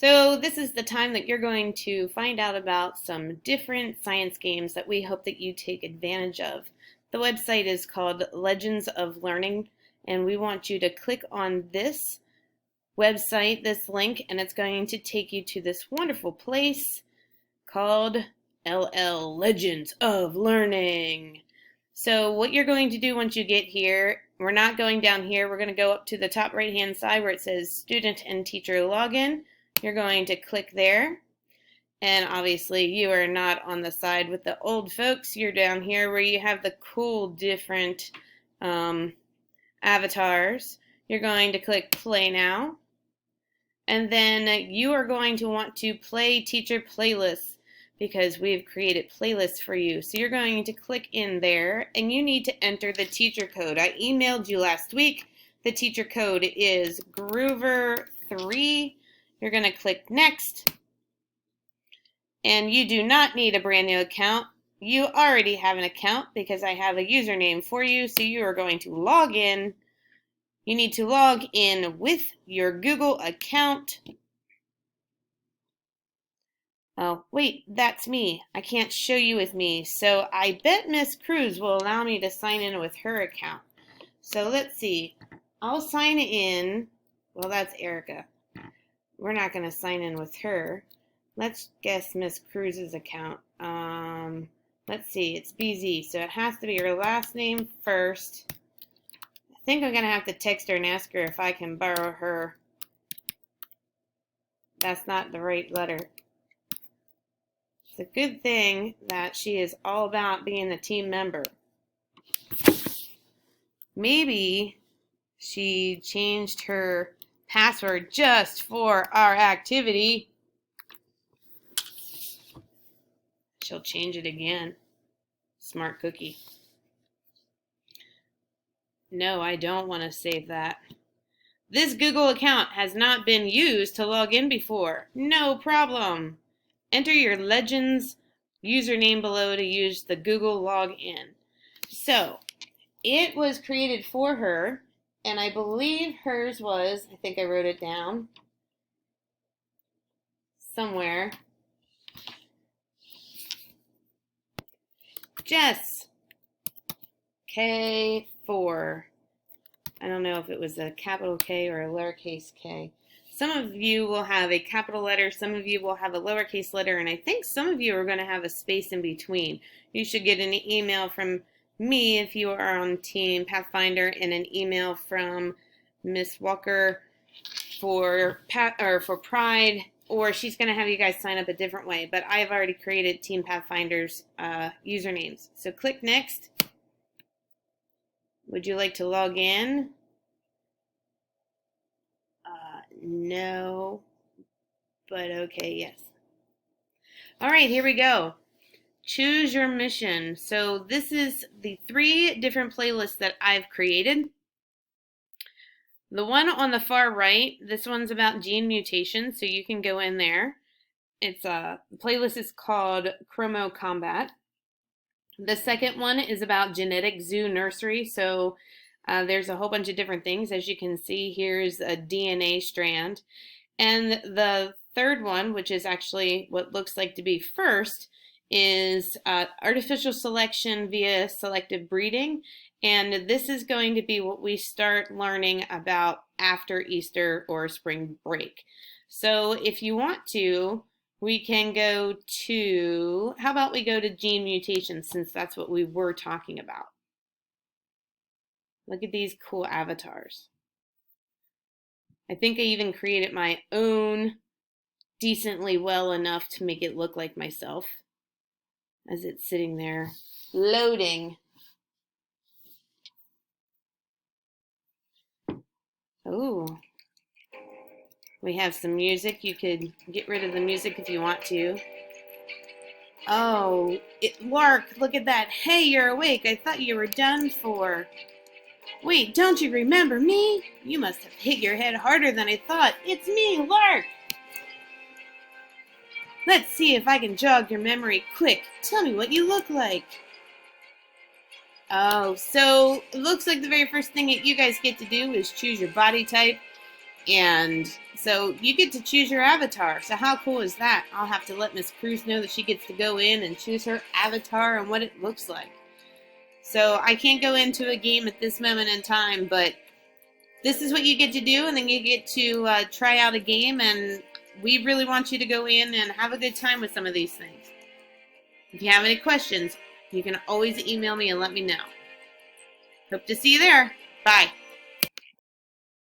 So this is the time that you're going to find out about some different science games that we hope that you take advantage of. The website is called Legends of Learning, and we want you to click on this website, this link, and it's going to take you to this wonderful place called LL Legends of Learning. So what you're going to do once you get here, we're not going down here, we're going to go up to the top right hand side where it says Student and Teacher Login. You're going to click there, and obviously you are not on the side with the old folks. You're down here where you have the cool different avatars. You're going to click Play Now, and then you are going to want to play Teacher Playlists because we've created playlists for you. So you're going to click in there, and you need to enter the teacher code. I emailed you last week. The teacher code is Gruver3. You're going to click Next, and you do not need a brand new account. You already have an account because I have a username for you, so you are going to log in. You need to log in with your Google account. Oh, wait, that's me. I can't show you with me, so I bet Miss Cruz will allow me to sign in with her account. So let's see. I'll sign in. Well, that's Erica. We're not going to sign in with her. Let's guess Miss Cruz's account. Let's see, it's BZ, so it has to be her last name first. I think I'm going to have to text her and ask her if I can borrow her. That's not the right letter. It's a good thing that she is all about being a team member. Maybe she changed her password just for our activity. She'll change it again. Smart cookie. No, I don't want to save that. This Google account has not been used to log in before. No problem. Enter your Legends username below to use the Google login. So, it was created for her, and I believe hers was, I think I wrote it down somewhere. Jess, K4. I don't know if it was a capital K or a lowercase k. Some of you will have a capital letter, some of you will have a lowercase letter, and I think some of you are going to have a space in between. You should get an email from me if you are on Team Pathfinder, and an email from Miss Walker for Pride, or she's going to have you guys sign up a different way. But I've already created Team Pathfinder's usernames. So click Next. Would you like to log in? No, but okay, yes. All right, here we go. Choose your mission. So this is the 3 different playlists that I've created. The one on the far right, this one's about gene mutation, so you can go in there. It's the playlist is called Chromo Combat. The second one is about genetic zoo nursery, so there's a whole bunch of different things. As you can see, here's a DNA strand. And the third one, which is actually what looks like to be first, is artificial selection via selective breeding. And this is going to be what we start learning about after Easter or spring break. So if you want to, we can go to, how about we go to gene mutation, since that's what we were talking about. Look at these cool avatars. I think I even created my own decently well enough to make it look like myself as it's sitting there loading. Oh, we have some music. You could get rid of the music if you want to. Oh, Lark, look at that. Hey, you're awake. I thought you were done for. Wait, don't you remember me? You must have hit your head harder than I thought. It's me, Lark. Let's see if I can jog your memory quick. Tell me what you look like. Oh, so it looks like the very first thing that you guys get to do is choose your body type. And so you get to choose your avatar. So how cool is that? I'll have to let Miss Cruz know that she gets to go in and choose her avatar and what it looks like. So I can't go into a game at this moment in time, but this is what you get to do, and then you get to try out a game, and we really want you to go in and have a good time with some of these things. If you have any questions, you can always email me and let me know. Hope to see you there. Bye.